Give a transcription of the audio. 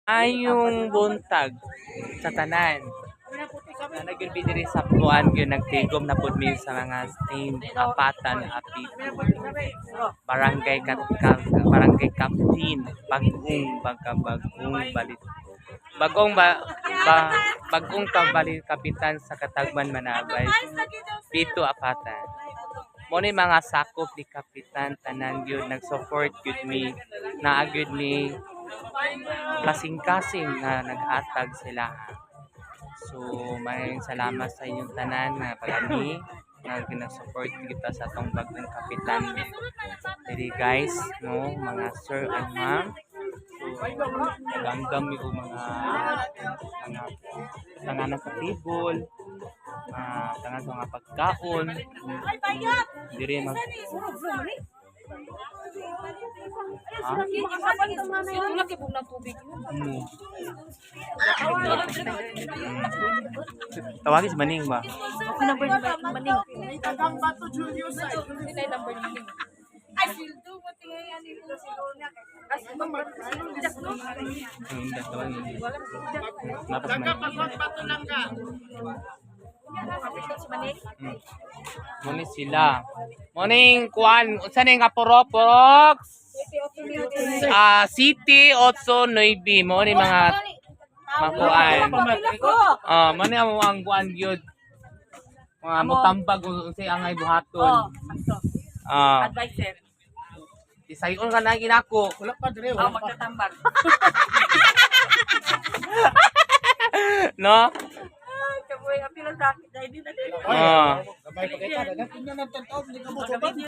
Ayong buntag sa tanan. Na nagyud diri sa buwan gyud nagtigom na pud mi sa mga team apatan apit. Barangay Captain bagong balit. Bagong kabalit kapitan sa Katagban Manabay. Pito apatan. Mo ni mga sakop ni kapitan tanan gyud nag-support gyud mi naagyud mi kasing-kasing na naghatag sila. So, maraming salamat sa inyong tanan na pag-ani na ginasupport kita sa tong bagong kapitan. Jadi guys, no, mga sir and ma'am. So, nagandam yung mga tanganan sa table, tangan sa mga pagkaon. Diri mag Tawagin si Maning ba? Number ni Maning. Tagang Bato Julius ay. Number ni Maning. Ay, sildo mo tingay yan yung Taga Bato lang ka. Muni sila. Morning kuan, unsa ning aporo-porok? City 8-9 mo ni mga makuan. Mani ang kuan gyud. Mga mutambag unsay angay buhaton. Advisor. Isayon ka na ginako. Wala pa dire. Magtatambag. No? Kaboy, apilang sakit. Dahil din na din. Gabay pa kita dagat. Tingnan ng tantod, hindi ka mo